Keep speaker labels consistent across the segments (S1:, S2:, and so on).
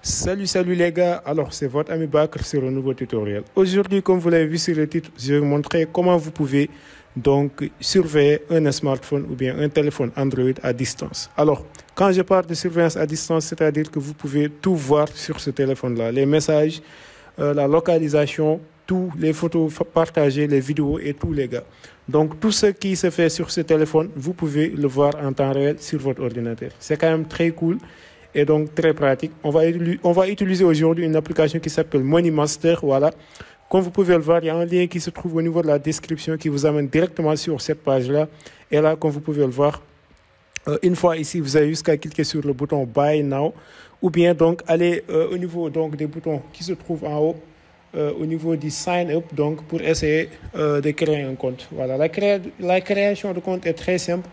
S1: Salut les gars, alors c'est votre ami Bakr sur un nouveau tutoriel. Aujourd'hui, comme vous l'avez vu sur le titre, je vais vous montrer comment vous pouvez donc surveiller un smartphone ou bien un téléphone Android à distance. Alors, quand je parle de surveillance à distance, c'est-à-dire que vous pouvez tout voir sur ce téléphone-là, les messages, la localisation, tous les photos partagées, les vidéos et tout les gars. Donc tout ce qui se fait sur ce téléphone, vous pouvez le voir en temps réel sur votre ordinateur. C'est quand même très cool. Et donc très pratique. On va utiliser aujourd'hui une application qui s'appelle MoneyMaster. Voilà. Comme vous pouvez le voir, il y a un lien qui se trouve au niveau de la description qui vous amène directement sur cette page-là. Et là, comme vous pouvez le voir, une fois ici, vous avez juste qu'à cliquer sur le bouton Buy Now. Ou bien donc aller au niveau donc, des boutons qui se trouvent en haut, au niveau du Sign Up, donc pour essayer de créer un compte. Voilà. La création de compte est très simple.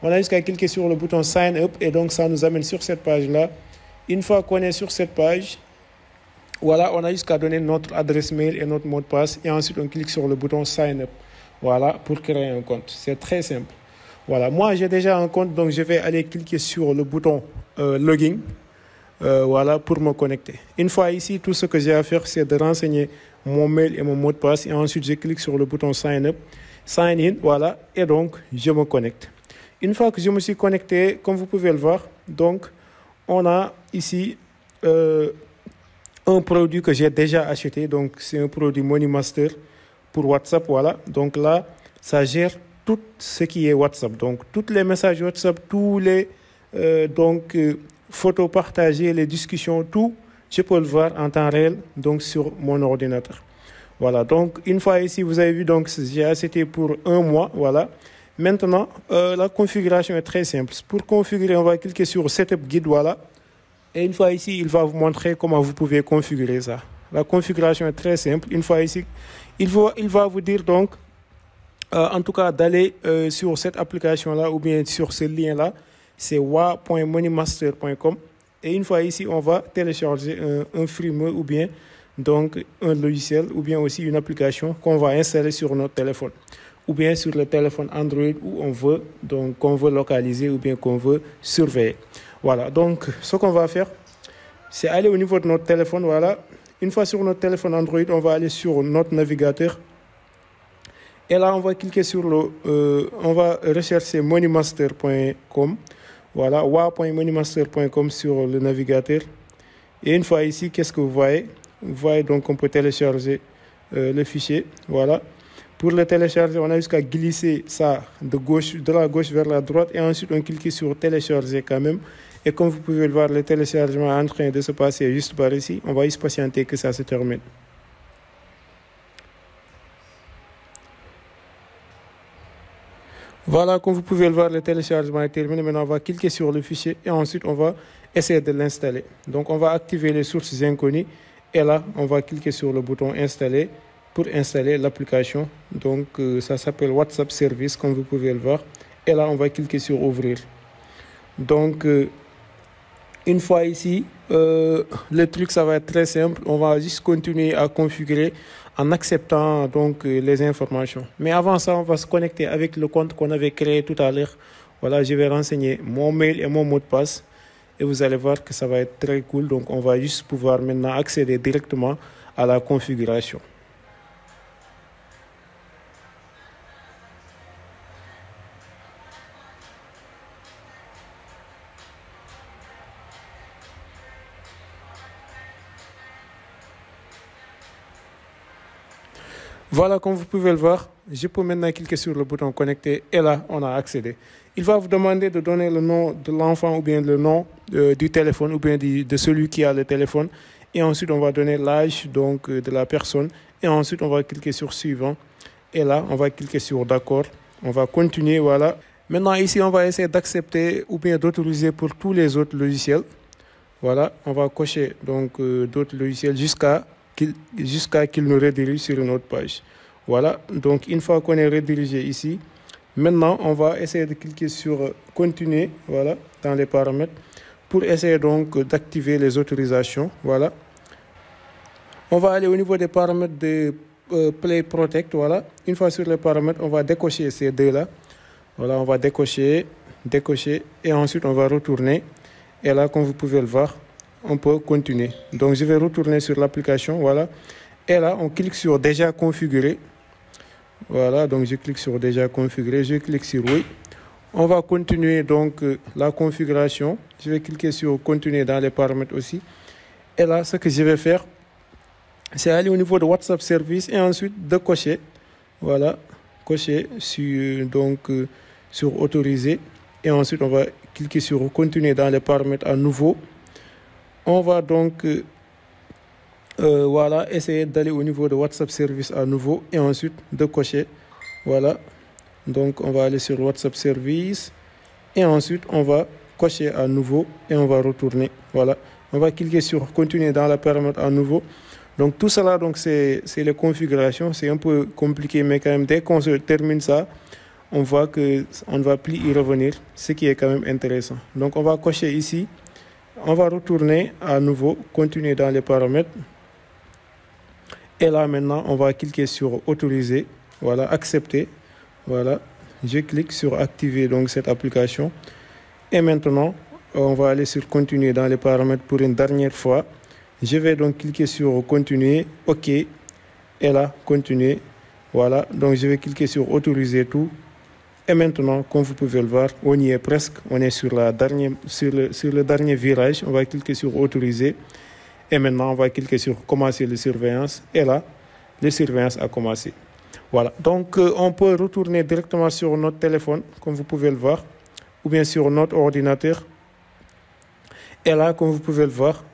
S1: On a jusqu'à cliquer sur le bouton Sign Up et donc ça nous amène sur cette page-là. Une fois qu'on est sur cette page, voilà, on a jusqu'à donner notre adresse mail et notre mot de passe et ensuite on clique sur le bouton Sign Up. Voilà, pour créer un compte. C'est très simple. Voilà, moi j'ai déjà un compte donc je vais aller cliquer sur le bouton Login. Voilà, pour me connecter. Une fois ici, tout ce que j'ai à faire, c'est de renseigner mon mail et mon mot de passe et ensuite je clique sur le bouton Sign Up, Sign In, voilà, et donc je me connecte. Une fois que je me suis connecté, comme vous pouvez le voir, donc on a ici un produit que j'ai déjà acheté. Donc c'est un produit MoneyMaster pour WhatsApp. Voilà. Donc là, ça gère tout ce qui est WhatsApp. Donc tous les messages WhatsApp, tous les photos partagées, les discussions, tout, je peux le voir en temps réel donc sur mon ordinateur. Voilà. Donc une fois ici, vous avez vu, donc j'ai acheté pour 1 mois. Voilà. Maintenant, la configuration est très simple. Pour configurer, on va cliquer sur Setup Guide, voilà. Et une fois ici, il va vous montrer comment vous pouvez configurer ça. La configuration est très simple. Une fois ici, il va vous dire donc, en tout cas, d'aller sur cette application-là ou bien sur ce lien-là. C'est wa.moneymaster.com. Et une fois ici, on va télécharger un firmware ou bien donc un logiciel ou bien aussi une application qu'on va installer sur notre téléphone. Ou bien sur le téléphone Android où on veut, donc qu'on veut localiser ou bien qu'on veut surveiller. Voilà, donc ce qu'on va faire, c'est aller au niveau de notre téléphone. Voilà, une fois sur notre téléphone Android, on va aller sur notre navigateur. Et là, on va cliquer sur on va rechercher moneymaster.com. Voilà, wa.moneymaster.com sur le navigateur. Et une fois ici, qu'est-ce que vous voyez? Vous voyez donc qu'on peut télécharger le fichier. Voilà. Pour le télécharger, on a jusqu'à glisser ça de la gauche vers la droite et ensuite on clique sur télécharger quand même. Et comme vous pouvez le voir, le téléchargement est en train de se passer juste par ici. On va juste patienter que ça se termine. Voilà, comme vous pouvez le voir, le téléchargement est terminé. Maintenant, on va cliquer sur le fichier et ensuite on va essayer de l'installer. Donc, on va activer les sources inconnues et là, on va cliquer sur le bouton installer pour installer l'application. Donc ça s'appelle WhatsApp Service comme vous pouvez le voir. Et là, on va cliquer sur ouvrir. Donc une fois ici, le truc ça va être très simple. On va juste continuer à configurer en acceptant donc les informations. Mais avant ça, on va se connecter avec le compte qu'on avait créé tout à l'heure. Voilà, je vais renseigner mon mail et mon mot de passe. Et vous allez voir que ça va être très cool. Donc on va juste pouvoir maintenant accéder directement à la configuration. Voilà, comme vous pouvez le voir, je peux maintenant cliquer sur le bouton connecter et là, on a accédé. Il va vous demander de donner le nom de l'enfant ou bien le nom du téléphone ou bien de celui qui a le téléphone. Et ensuite, on va donner l'âge donc de la personne. Et ensuite, on va cliquer sur suivant. Et là, on va cliquer sur d'accord. On va continuer, voilà. Maintenant, ici, on va essayer d'accepter ou bien d'autoriser pour tous les autres logiciels. Voilà, on va cocher donc d'autres logiciels jusqu'à qu'il nous redirige sur une autre page. Voilà, donc une fois qu'on est redirigé ici, maintenant on va essayer de cliquer sur continuer, voilà, dans les paramètres, pour essayer donc d'activer les autorisations. Voilà, on va aller au niveau des paramètres de Play Protect. Voilà, une fois sur les paramètres, on va décocher ces deux là. Voilà, on va décocher et ensuite on va retourner. Et là, comme vous pouvez le voir, on peut continuer. Donc, je vais retourner sur l'application, voilà. Et là, on clique sur déjà configuré. Voilà, donc je clique sur déjà configuré, je clique sur oui. On va continuer donc la configuration. Je vais cliquer sur continuer dans les paramètres aussi. Et là, ce que je vais faire, c'est aller au niveau de WhatsApp Service et ensuite de cocher. Voilà, cocher sur, sur autoriser. Et ensuite, on va cliquer sur continuer dans les paramètres à nouveau. On va donc voilà, essayer d'aller au niveau de WhatsApp Service à nouveau et ensuite de cocher. Voilà, donc on va aller sur WhatsApp Service et ensuite on va cocher à nouveau et on va retourner. Voilà, on va cliquer sur continuer dans la paramètre à nouveau. Donc tout cela, donc c'est les configurations. C'est un peu compliqué, mais quand même dès qu'on se termine ça, on voit que on ne va plus y revenir, ce qui est quand même intéressant. Donc on va cocher ici. On va retourner à nouveau, continuer dans les paramètres. Et là, maintenant, on va cliquer sur autoriser. Voilà, accepter. Voilà, je clique sur activer donc cette application. Et maintenant, on va aller sur continuer dans les paramètres pour une dernière fois. Je vais donc cliquer sur continuer, OK. Et là, continuer. Voilà, donc je vais cliquer sur autoriser tout. Et maintenant, comme vous pouvez le voir, on y est presque. On est sur le dernier virage. On va cliquer sur autoriser. Et maintenant, on va cliquer sur commencer les surveillances. Et là, les surveillances a commencé. Voilà. Donc, on peut retourner directement sur notre téléphone, comme vous pouvez le voir, ou bien sur notre ordinateur. Et là, comme vous pouvez le voir,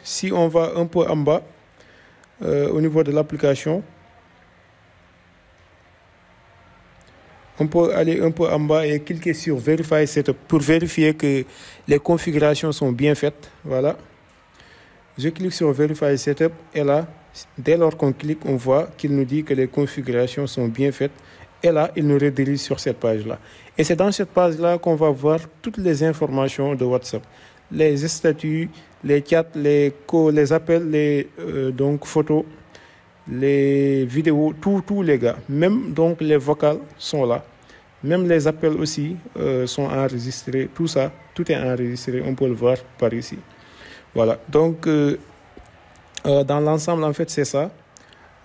S1: si on va un peu en bas, au niveau de l'application, on peut aller un peu en bas et cliquer sur Verify Setup pour vérifier que les configurations sont bien faites. Voilà. Je clique sur Verify Setup et là, dès lors qu'on clique, on voit qu'il nous dit que les configurations sont bien faites. Et là, il nous redirige sur cette page-là. Et c'est dans cette page-là qu'on va voir toutes les informations de WhatsApp. Les statuts, les chats, les appels, les photos, les vidéos, tous les gars. Même donc les vocales sont là. Même les appels aussi sont enregistrés. Tout ça, tout est enregistré. On peut le voir par ici. Voilà. Donc, dans l'ensemble, en fait, c'est ça.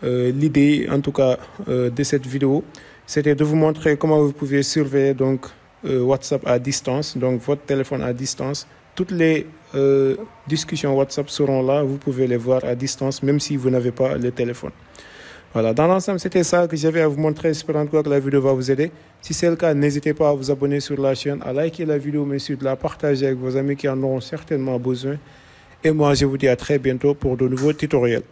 S1: L'idée, en tout cas, de cette vidéo, c'était de vous montrer comment vous pouvez surveiller donc WhatsApp à distance, donc votre téléphone à distance. Toutes les discussions WhatsApp seront là. Vous pouvez les voir à distance, même si vous n'avez pas le téléphone. Voilà, dans l'ensemble, c'était ça que j'avais à vous montrer. Espérant que la vidéo va vous aider. Si c'est le cas, n'hésitez pas à vous abonner sur la chaîne, à liker la vidéo, mais surtout de la partager avec vos amis qui en auront certainement besoin. Et moi, je vous dis à très bientôt pour de nouveaux tutoriels.